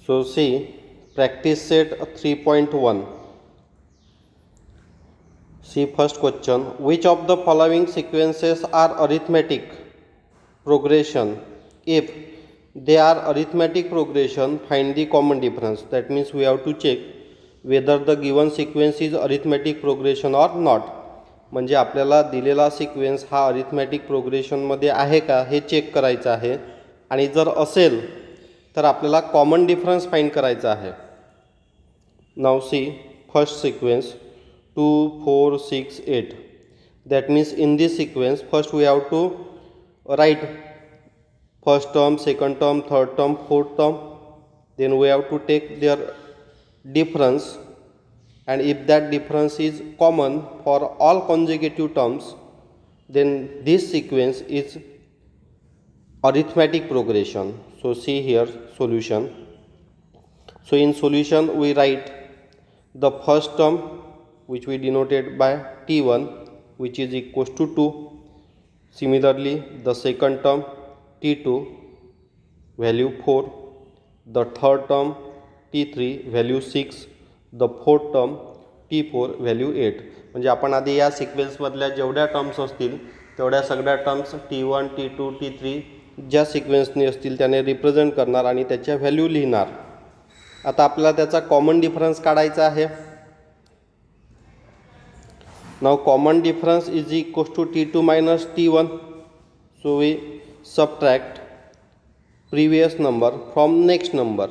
So see practice set 3.1. See first question. Which of the following sequences are arithmetic progression? If they are arithmetic progression, find the common difference. That means we have to check whether the given sequence is arithmetic progression or not. म्हणजे आपल्याला दिलेला sequence हा arithmetic प्रोग्रेशनमध्ये आहे का हे check करायचं आहे आणि जर असेल तर आपल्याला कॉमन डिफरन्स फाइंड करायचा आहे. Now see first sequence 2 4 6 8. That means in this sequence first we have to write first term, second term, third term, fourth term. Then we have to take their difference, and if that difference is common for all consecutive terms, then this sequence is arithmetic progression. So see here solution. So in solution we write the first term, which we denoted by t1, which is equals to 2. Similarly the second term t2 value 4, the third term t3 value 6, the fourth term t4 value 8. म्हणजे आपण आधी या सिक्वेन्समधल्या जेवढ्या terms असतील तेवढ्या सगळ्या terms t1 t2 t3 ज्या सिक्वेन्सने असतील त्याने रिप्रेझेंट करणार आणि त्याच्या व्हॅल्यू लिहिणार. आता आपल्याला त्याचा कॉमन डिफरन्स काढायचा आहे. Now common difference is equals to t2 minus t1. So we subtract previous number from next number.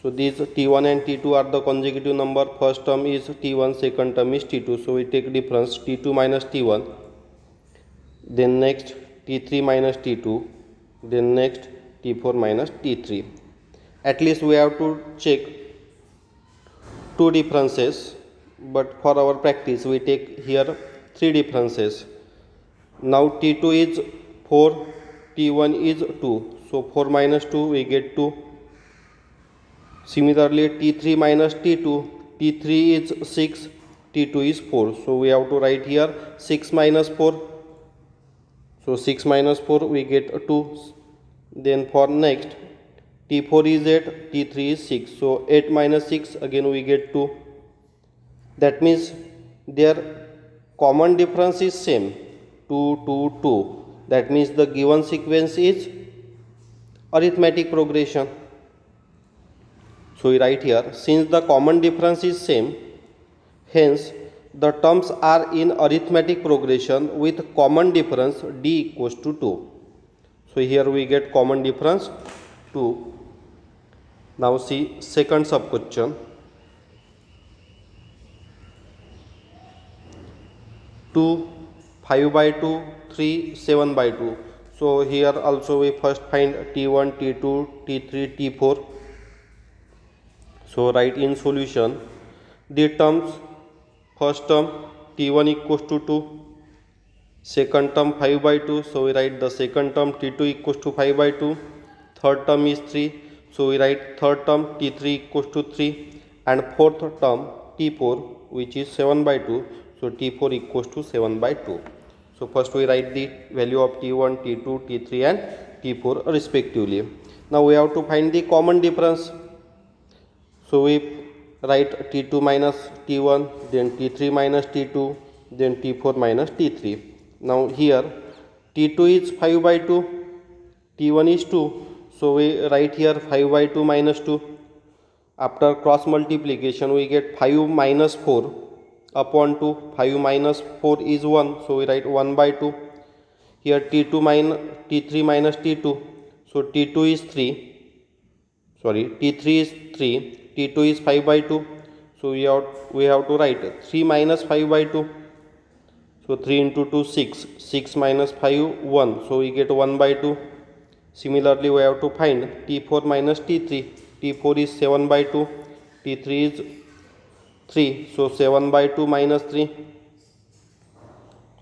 So these t1 and t2 are the consecutive number. First term is t1, second term is t2. So we take difference t2 minus t1. Then next t3 minus t2. Then next t4 minus t3. At least we have to check two differences. But for our practice we take here three differences. Now t2 is 4, t1 is 2. So 4 minus 2 we get 2. Similarly t3 minus t2, t3 is 6, t2 is 4. So we have to write here 6 minus 4. So 6 minus 4 we get 2. Then for next t4 is 8, t3 is 6. So 8 minus 6 again we get 2. That means their common difference is same 2 2 2. That means the given sequence is arithmetic progression. So we write here since the common difference is same, hence the terms are in arithmetic progression with common difference d equals to 2. So here we get common difference 2. Now see second sub question. 2, 5 by 2, 3, 7 by 2. So here also we first find t1, t2, t3, t4. So write in solution the terms. First term t1 equals to 2, second term 5 by 2. So we write the second term t2 equals to 5 by 2. Third term is 3. So we write third term t3 equals to 3, and fourth term t4 which is 7 by 2. So t4 equals to 7 by 2. So first we write the value of t1, t2, t3 and t4 respectively. Now we have to find the common difference. So we write t2 minus t1, then t3 minus t2, then t4 minus t3. Now here t2 is 5 by 2, t1 is 2. So we write here 5 by 2 minus 2. After cross multiplication we get 5 minus 4 upon 2. 5 minus 4 is 1. So we write 1 by 2. Here t2 minus t3 minus t2. So t2 is 3. Sorry, t3 is 3. t2 is 5 by 2. So we have to write 3 minus 5 by 2. So 3 into 2 6. 6 minus 5 1. So we get 1 by 2. Similarly we have to find t4 minus t3. t4 is 7 by 2. t3 is 3. So 7 by 2 minus 3.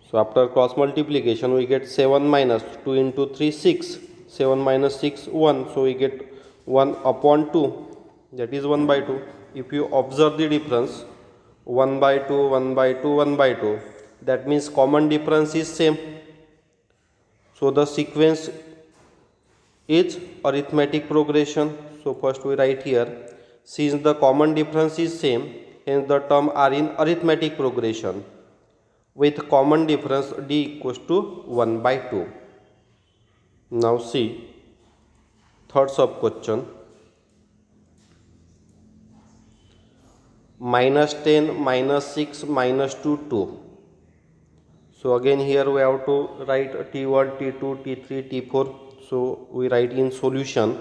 So after cross multiplication we get 7 minus 2 into 3 6. 7 minus 6 1. So we get 1 upon 2, that is 1 by 2. If you observe the difference 1 by 2 1 by 2 1 by 2, that means common difference is same. So the sequence is arithmetic progression. So first we write here, since the common difference is same, hence the term are in arithmetic progression with common difference d equals to 1 by 2. Now see third sub question, -10 -6 -2 2. So again here we have to write t1 t2 t3 t4. So we write in solution,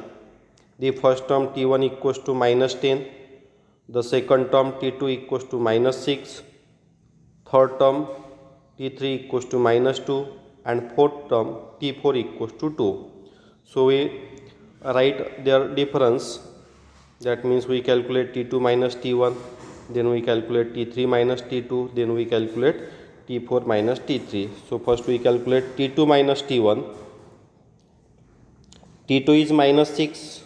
the first term t1 equals to -10, the second term t2 equals to -6, third term t3 equals to -2, and fourth term t4 equals to 2. So we write their difference, that means we calculate t2 minus t1, then we calculate t3 minus t2, then we calculate t4 minus t3. So first we calculate t2 minus t1. t2 is -6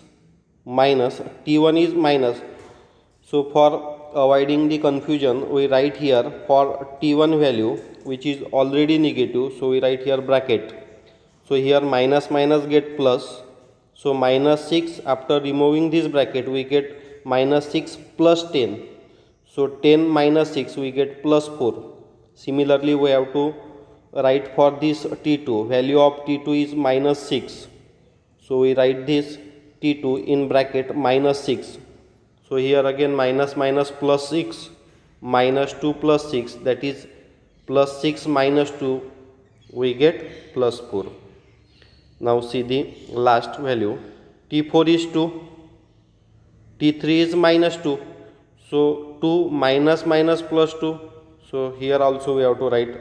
minus t1 is minus. So for avoiding the confusion, we write here for t1 value which is already negative, so we write here bracket. So here minus minus get plus, so -6, after removing this bracket we get -6 plus 10. So 10 minus 6 we get plus 4. Similarly we have to write for this t2, value of t2 is -6. So we write this t2 in bracket -6. So here again minus minus plus 6, -2 plus 6, that is plus 6 minus 2, we get plus 4. Now see the last value, t4 is 2, t3 is -2. So 2 minus minus plus 2. So here also we have to write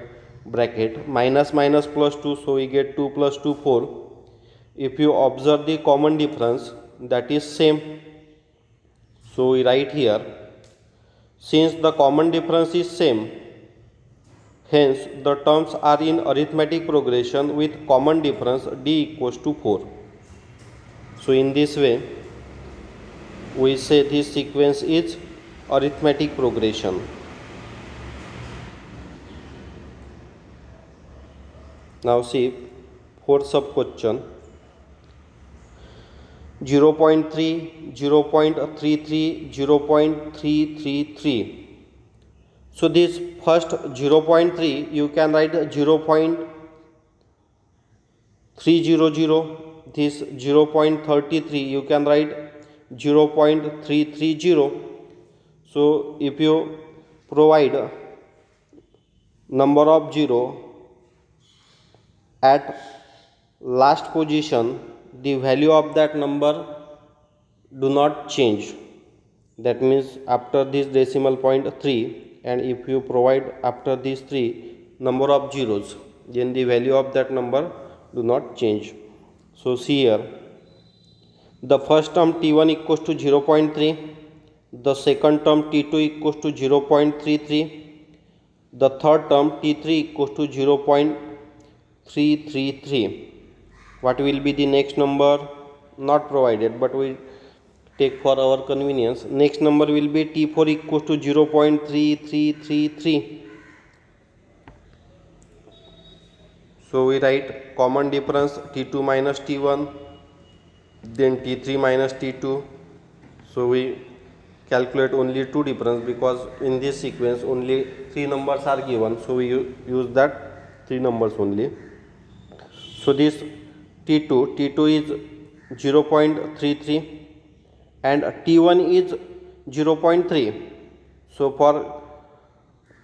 bracket, minus minus plus 2, so we get 2 plus 2 4. If you observe the common difference, that is same. So we write here, since the common difference is same, hence the terms are in arithmetic progression with common difference d equals to 4. So in this way we say this sequence is arithmetic progression. Now see fourth sub question, 0.3, 0.33, 0.333. So this first 0.3 you can write 0.300, this 0.33 you can write 0.330. So if you provide number of 0 at last position, the value of that number do not change. That means after this decimal point 3, and if you provide after these 3 number of zeros, then the value of that number do not change. So see here, the first term t1 equals to 0.3, the second term t2 equals to 0.33, the third term t3 equals to 0.333. What will be the next number? Not provided, but we take for our convenience. Next number will be t4 equals to 0.3333. So we write common difference t2 minus t1, then t3 minus t2. So we calculate only two difference, because in this sequence only 3 numbers are given, so we use that 3 numbers only. So this t2 is 0.33 and t1 is 0.3. So for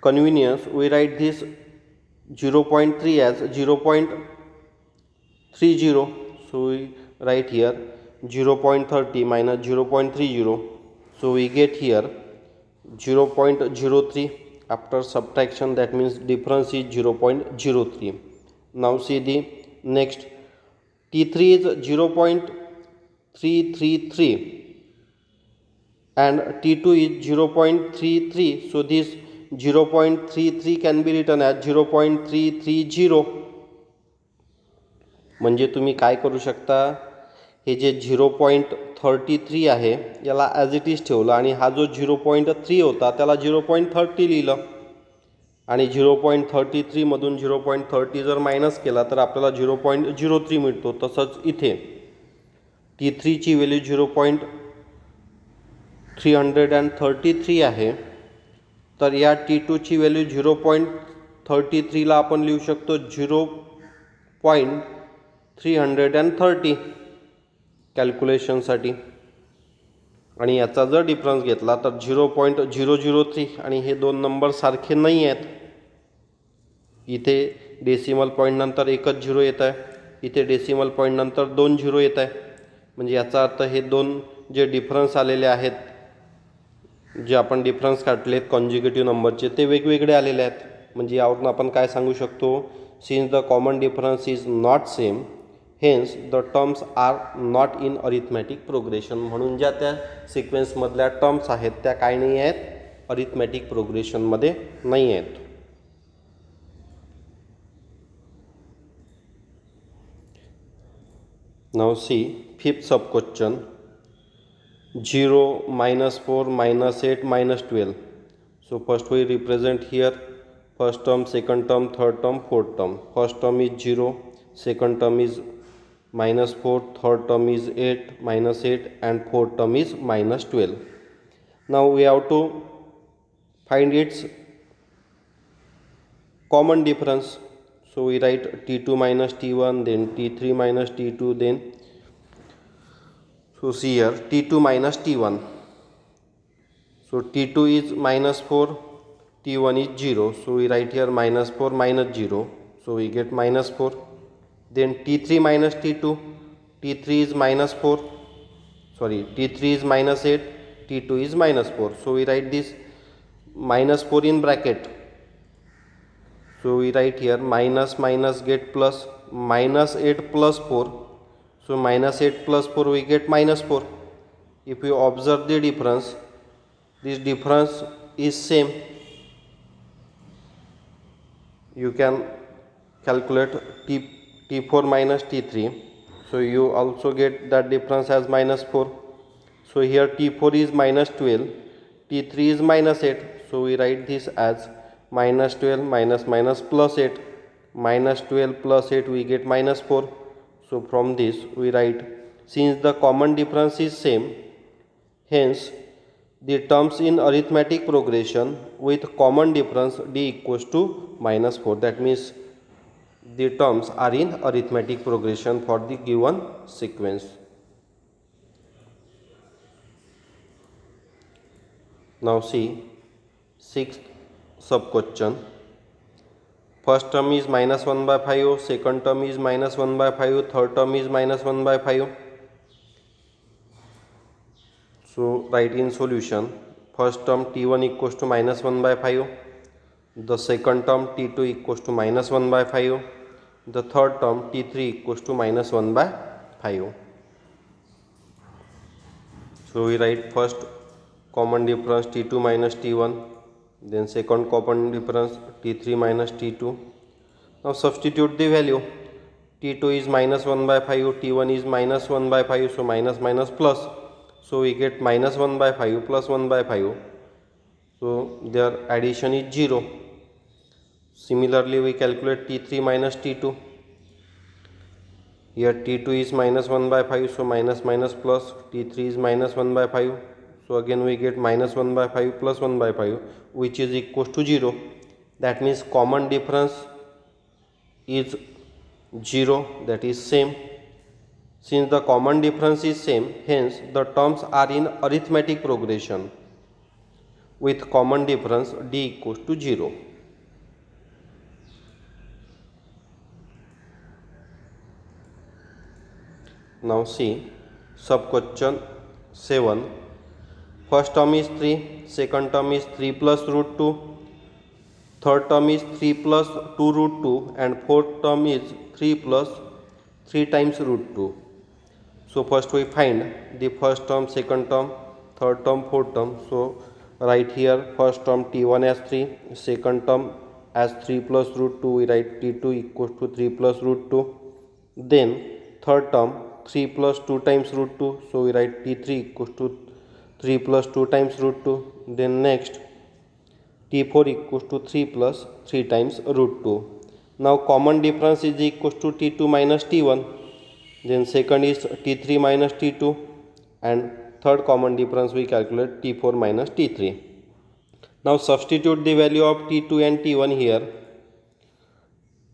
convenience we write this 0.3 as 0.30. So we write here 0.30 minus 0.30. So we get here 0.03. After subtraction, that means difference is 0.03. Now see the next, t3 is 0.333 and t2 is 0.33. So this 0.33 can be written as 0.330. म्हणजे तुम्ही काय करू शकता, हे जे 0.33 आहे याला as it is ठेवलं आणि हा जो 0.3 होता त्याला 0.30 लिहिलं आणि 0.33 मधून 0.30 जर मायनस केला तर आपल्याला 0.03 मिळतो. तसंच इथे T3ची व्हॅल्यू 0.333 आहे. तर या T2ची व्हॅल्यू 0.33ला आपण लिहू शकतो 0.330 कॅल्क्युलेशनसाठी. आणि याचा जर डिफरन्स घेतला तर 0.003 आणि हे दोन नंबर सारखे नाही आहेत. इथे डेसिमल पॉईंटनंतर एकच झिरो येत आहे, इथे डेसिमल पॉईंटनंतर 2 झिरो येत आहे. म्हणजे याचा अर्थ हे दोन जे डिफरन्स आलेले आहेत, जे आपण डिफरन्स काढलेत कॉन्जिक्युटिव्ह नंबरचे, ते वेगवेगळे आलेले आहेत. म्हणजे यावरून आपण काय सांगू शकतो, since the common difference is not same hence the terms are not in arithmetic progression. म्हणून ज्या त्या सिक्वेन्समधल्या टर्म्स आहेत त्या काय नाही आहेत, अरिथमॅटिक प्रोग्रेशनमध्ये नाही आहेत. नाउ सी फिफ्थ सब question. 0, -4, -8, -12. So first we represent here first term, second term, third term, fourth term. First term is 0, second term is -4, third term is 8, -8 and fourth term is -12. Now we have to find its common difference. So we write T2 minus T1, then T3 minus T2, then so see here T2 minus T1. So T2 is -4, T1 is 0. So we write here -4 minus 0. So we get -4. Then T3 minus T2. T3 is -4. Sorry, T3 is -8. T2 is -4. So we write this -4 in bracket. So we write here minus minus get plus, -8 plus 4. So -8 plus 4 we get -4. If you observe the difference, this difference is same. You can calculate T4 minus T3. So you also get that difference as -4. So here T4 is -12, T3 is -8. So we write this as -12 minus minus plus 8. -12 plus 8 we get -4. So from this we write, since the common difference is same, hence the terms in arithmetic progression with common difference d equals to -4. That means the terms are in arithmetic progression for the given sequence. Now see sixth sub question. First term is -1/5, second term is -1/5, third term is -1/5. So write in solution. First term T1 equals to -1/5, the second term T2 equals to -1/5, the third term T3 equals to -1/5. So we write first common difference T2 minus T1, then second common difference T3 minus T2. Now substitute the value. T2 is -1/5, T1 is -1/5, so minus minus plus. So we get -1/5 plus 1/5. So their addition is 0. Similarly we calculate T3 minus T2. Here T2 is -1/5, so minus minus plus. T3 is -1/5. So again we get -1/5 plus 1/5, which is equals to 0. That means common difference is 0, that is same. Since the common difference is same, hence the terms are in arithmetic progression with common difference d equals to 0. Now see sub question 7. First term is 3, second term is 3 plus root 2, third term is 3 plus 2 root 2 and fourth term is 3 plus 3 times root 2. So first we find the first term, second term, third term, fourth term. So write here first term T1 as 3, second term as 3 plus root 2, we write T2 equals to 3 plus root 2. Then third term 3 plus 2 times root 2, so we write T3 equals to 3 plus 2 times root 2. Then next T4 equals to 3 plus 3 times root 2. Now common difference is equals to T2 minus T1. then second is T3 minus T2, and third common difference we calculate T4 minus T3. Now substitute the value of T2 and T1 here.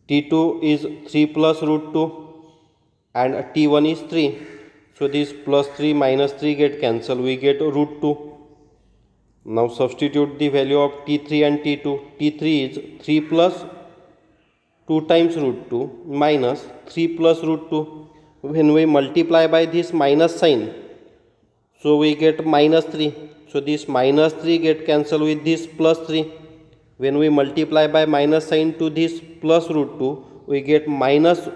T2 is 3 plus root 2 and T1 is 3. So this plus 3 minus 3 get cancelled, we get root 2. Now substitute the value of T3 and T2. T3 is 3 plus 2 times root 2 minus 3 plus root 2. When we multiply by this minus sign, so we get minus 3. So this minus 3 get cancelled with this plus 3. When we multiply by minus sign to this plus root 2, we get minus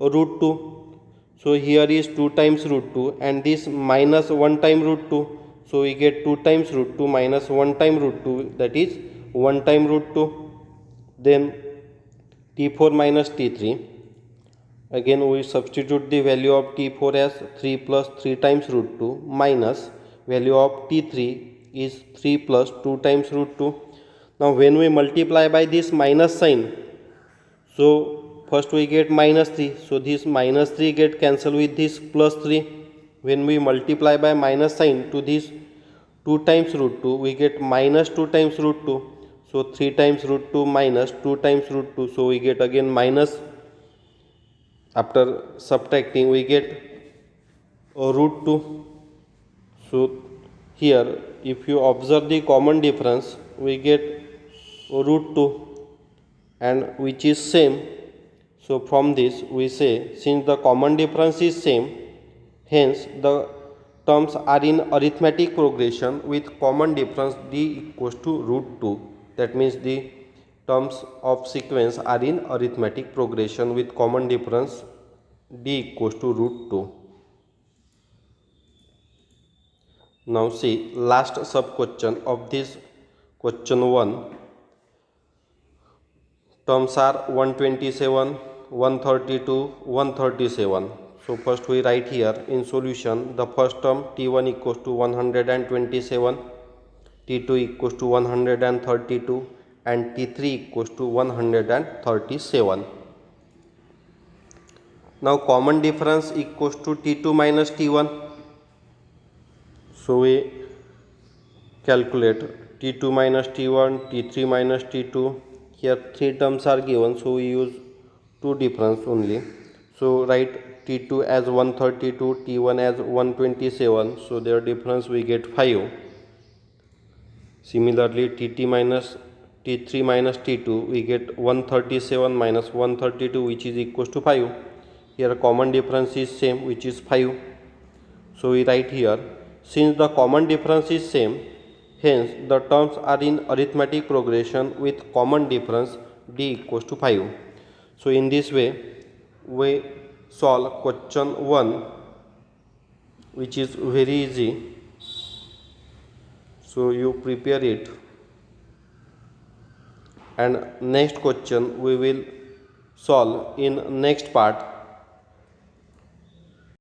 root 2. So here is 2 times root 2 and this minus 1 time root 2. So we get 2 times root 2 minus 1 time root 2, that is 1 time root 2. Then T4 minus T3. Again we substitute the value of T4 as 3 plus 3 times root 2 minus value of T3 is 3 plus 2 times root 2. Now when we multiply by this minus sign, so first we get minus 3. So this minus 3 get cancelled with this plus 3. When we multiply by minus sign to this 2 times root 2, we get minus 2 times root 2. So 3 times root 2 minus 2 times root 2. So we get again minus. After subtracting we get root 2. So here if you observe the common difference, we get root 2 and which is same. So from this we say, since the common difference is same, hence the terms are in arithmetic progression with common difference d equals to root 2. That means the terms of sequence are in arithmetic progression with common difference d equals to root 2. Now see last sub question of this question 1. Terms are 127, 132, 137. So first we write here in solution the first term T1 equals to 127, T2 equals to 132 and T3 equals to 137. Now common difference equals to T2 minus T1. So we calculate T2 minus T1, T3 minus T2. Here 3 terms are given, so we use 2 difference only. So write T2 as 132, T1 as 127. So their difference we get 5. Similarly T3 minus T2 we get 137 minus 132, which is equals to 5. Here common difference is same, which is 5. So we write here, since the common difference is same, hence the terms are in arithmetic progression with common difference d equals to 5. So in this way we solve question 1, which is very easy. So you prepare it, and next question we will solve in next part.